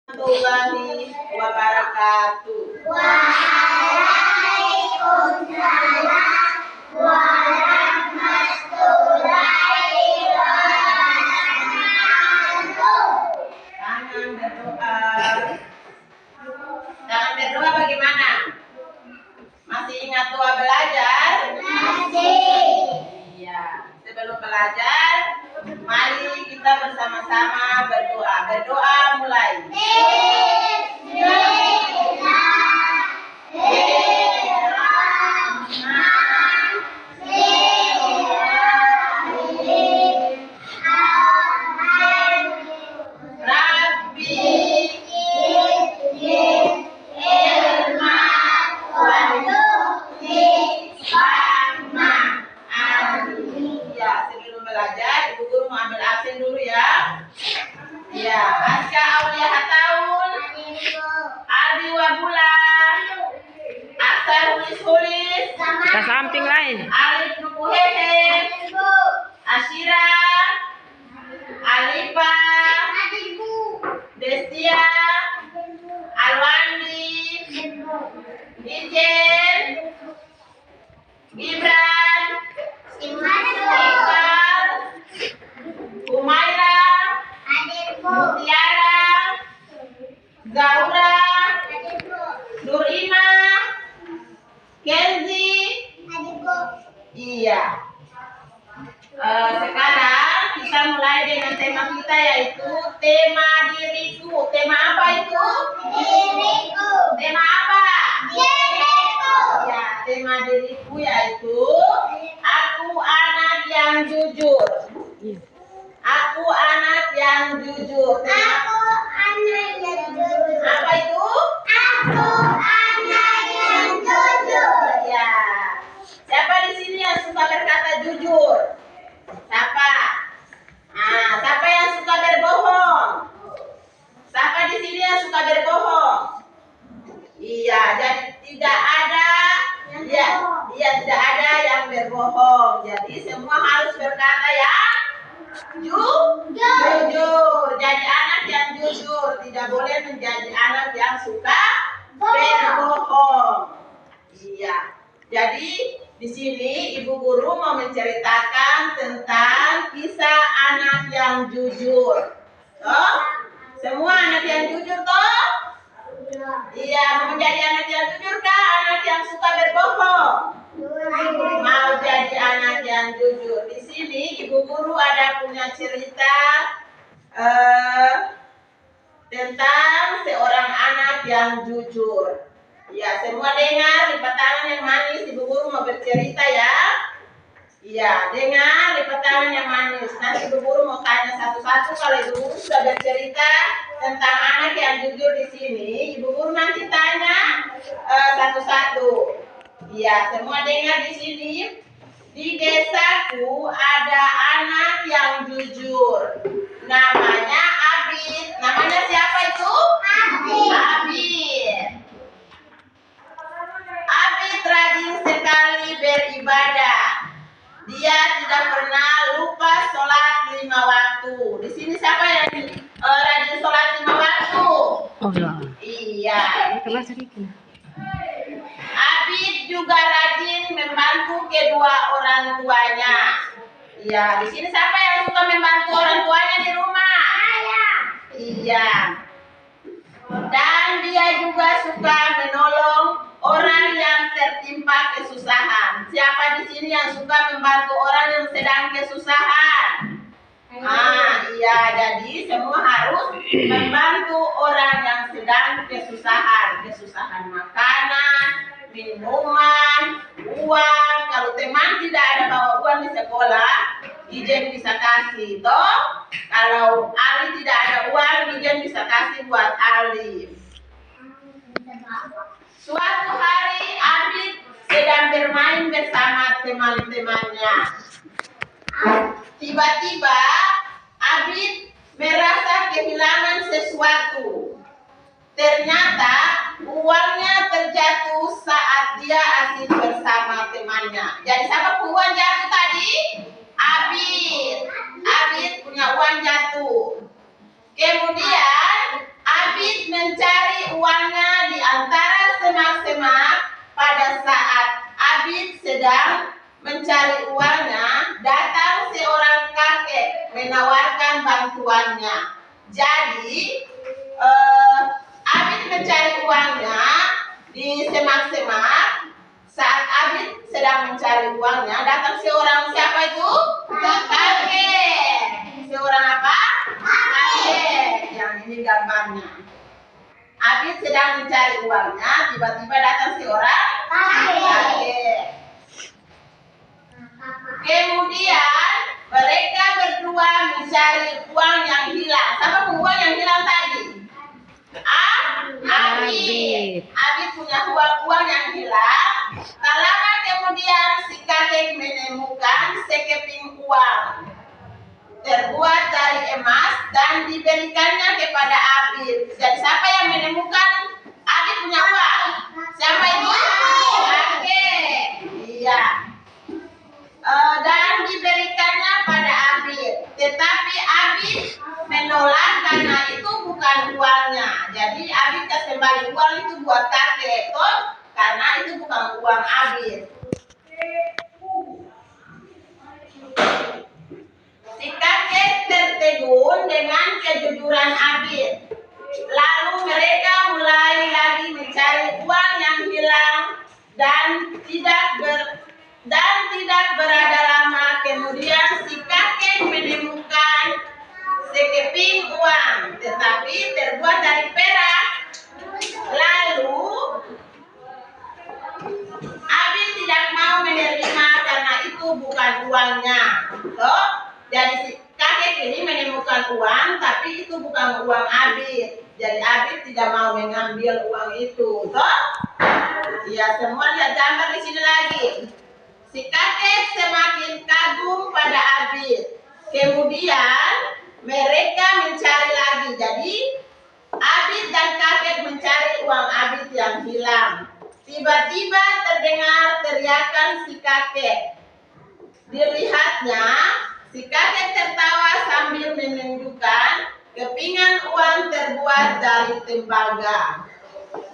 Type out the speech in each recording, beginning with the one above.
Warahmatullahi wabarakatuh. Waalaikumsalam warahmatullahi wabarakatuh. Tangan berdoa. Tangan berdoa bagaimana? Masih ingat doa belajar? Masih. Iya. Sebelum belajar, mari kita bersama-sama berdoa. Berdoa mulai. Sebelum belajar, Ibu Guru mau ambil absen dulu ya. Ya, Aska Aulia Hataul, Aldi Wabula, Asar Hulis, Ke samping lain. Alif Nukuhehe, Ashira, Alifa, Destia, Alwandi, Ijen, Gibran, Iqbal, Umaira, Mutiara, Zaura, Nurima, Kenzi. Iya. Sekarang kita mulai dengan tema kita yaitu tema diriku. Tema apa itu? Diriku. Tema apa? Diriku. Ya, tema diriku yaitu aku anak yang jujur. Aku anak yang jujur. Aku anak yang jujur. Apa itu? Aku anak yang jujur. Ya. Siapa di sini yang suka berkata jujur? Siapa? Nah, siapa yang suka berbohong? Siapa di sini yang suka berbohong? Iya, jadi tidak ada tidak ada yang berbohong. Jadi semua harus berkata yang jujur. Jadi anak yang jujur, tidak boleh menjadi anak yang suka berbohong. Iya. Jadi di sini Ibu Guru mau menceritakan tentang kisah anak yang jujur. Toh? Semua anak yang jujur toh? Iya, mau menjadi anak yang jujur kah? Anak yang suka berbohong? Mau jadi anak yang jujur. Di sini Ibu Guru ada punya cerita tentang seorang anak yang jujur. Ya, semua dengar, lipat tangan yang manis. Ibu Guru mau bercerita ya. Iya, dengar, lipat tangan yang manis. Nanti Ibu Guru mau tanya satu-satu. Kalau Ibu Guru sudah bercerita tentang anak yang jujur di sini, Ibu Guru nanti tanya satu-satu. Iya, semua dengar di sini. Di desaku ada anak yang jujur. Namanya Abid. Namanya siapa itu? Abid. Abid rajin sekali beribadah. Dia tidak pernah lupa sholat 5 waktu. Di sini siapa yang rajin sholat 5 waktu? Oh ya. Iya. Sedikit. Abid juga rajin membantu kedua orang tuanya. Iya. Di sini siapa yang suka membantu orang tuanya di rumah? Iya. Dan dia juga suka menolong orang yang tertimpa kesusahan. Siapa di sini yang suka membantu orang yang sedang kesusahan? Iya, jadi semua harus membantu orang yang sedang kesusahan makanan, minuman, uang. Kalau teman tidak ada bawa uang di sekolah, Ijen bisa kasih, toh. Kalau Ali tidak ada uang, Ijen bisa kasih buat Ali. Suatu hari Abid sedang bermain bersama teman-temannya. Tiba-tiba Abid merasa kehilangan sesuatu. Ternyata uangnya terjatuh saat dia asik bersama temannya. Jadi siapa uang jatuh tadi? Abid punya uang jatuh. Kemudian Abid pada saat Abid sedang mencari uangnya, datang seorang kakek menawarkan bantuannya. Jadi Abid mencari uangnya di semak-semak. Saat Abid sedang mencari uangnya, datang seorang, siapa itu? Kakek. Seorang apa? Kakek. Yang ini gambarnya. Abid sedang mencari uangnya, tiba-tiba datang seorang kakek. Kemudian mereka berdua mencari uang yang hilang. Siapa uang yang hilang tadi? Abid. Abid punya uang yang hilang. Tak lama kemudian si kakek menemukan sekeping uang terbuat dari emas dan diberikannya kepada Abid. Jadi siapa yang menemukan Abid punya uang? Siapa itu? Kakek. Iya. Dan diberikannya pada Abid. Tetapi Abid menolak karena itu bukan uangnya. Jadi Abid kasih kembali uang itu buat kakek, toh? Karena itu bukan uang Abid. Si kakek tertegun dengan kejujuran Abid. Lalu mereka mulai lagi mencari uang yang hilang dan tidak berada lama kemudian si kakek menemukan sekeping uang, tetapi terbuat dari perak. Lalu Abid tidak mau menerima karena itu bukan uangnya. Toh? Jadi si kakek ini menemukan uang, tapi itu bukan uang Abid. Jadi Abid tidak mau mengambil uang itu. Toh? Ya, semua lihat gambar di sini lagi. Si kakek semakin kagum pada Abid. Kemudian mereka mencari lagi. Jadi Abid dan kakek mencari uang Abid yang hilang. Tiba-tiba terdengar teriakan si kakek. Dilihatnya, si kakek tertawa sambil menunjukkan kepingan uang terbuat dari tembaga.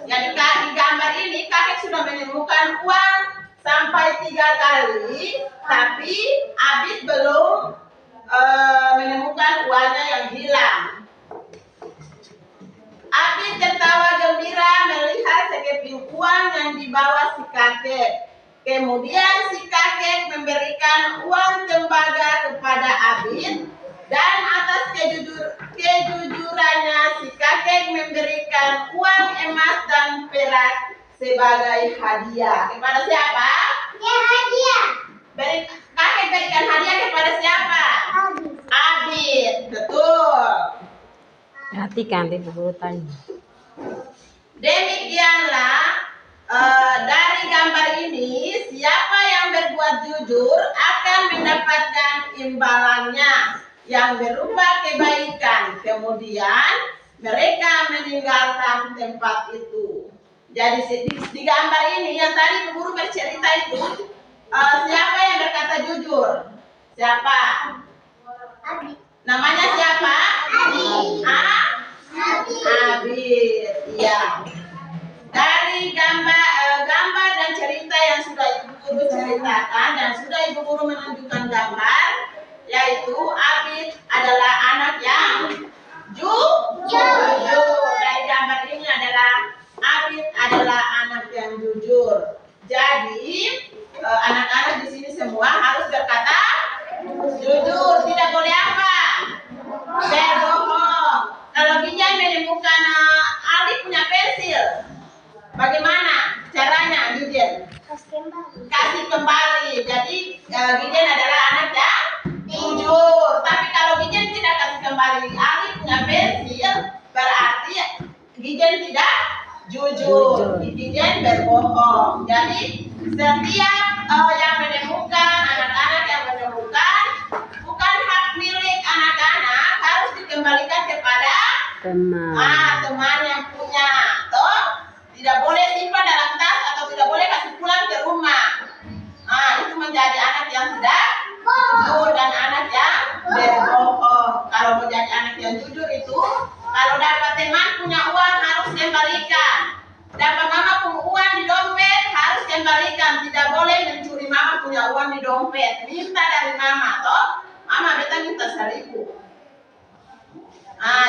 Jadi di gambar ini kakek sudah menemukan uang sampai 3 kali, tapi Abid belum menemukan uangnya yang hilang. Abid tertawa gembira melihat sekeping uang yang dibawa si kakek. Kemudian si kakek memberikan uang tembaga kepada Abid dan atas kejujurannya si kakek memberikan uang emas dan perak sebagai hadiah. Kepada siapa? Ya, hadiah. Kakek berikan hadiah kepada siapa? Abid. Betul. Perhatikan di urutannya. Demikianlah dari gambar ini, siapa yang berbuat jujur akan mendapatkan imbalannya yang berupa kebaikan. Kemudian mereka meninggalkan tempat itu. Jadi di gambar ini yang tadi guru bercerita itu, siapa yang berkata jujur? Siapa? Abid. Namanya siapa? Abid. Abid. Iya. Dari gambar dan cerita yang sudah ibu guru ceritakan dan sudah ibu guru menunjukkan gambar, yaitu Abid adalah anak yang jujur. Dari gambar ini adalah Abid adalah anak yang jujur. Jadi anak-anak di sini semua harus berkata jujur, tidak boleh apa? Berbohong. Kalau Gijan menemukan Aldi punya pensil, bagaimana caranya Gijan? Kasih kembali. Jadi Gijan adalah anak yang jujur. Tapi kalau Gijan tidak kasih kembali Aldi punya pensil, berarti Gijan tidak jujur. Gijan berbohong. Jadi setiap yang menemukan, anak-anak yang menemukan, bukan hak milik anak-anak, harus dikembalikan kepada teman yang punya. Toh tidak boleh simpan dalam tas atau tidak boleh kasih pulang ke rumah. Itu menjadi anak yang tidak jujur dan anak yang berbohong. Kalau mau jadi anak yang jujur itu, kalau dapat teman punya uang harus kembalikan. Dapat mama punya uang di dompet harus kembalikan. uang di dompet, minta dari mama toh, mama beta minta 1.000.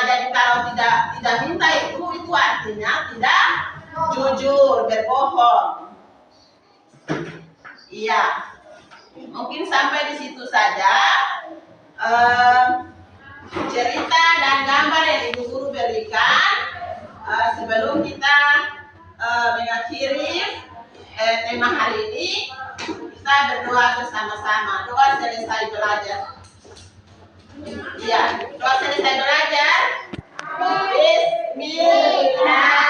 Jadi kalau tidak minta itu artinya tidak jujur, berbohong. Iya, mungkin sampai di situ saja cerita dan gambar yang ibu guru berikan. Sebelum kita mengakhiri tema hari ini, kita berdoa bersama-sama. Doa selesai belajar. Iya, doa selesai belajar. Bismillah.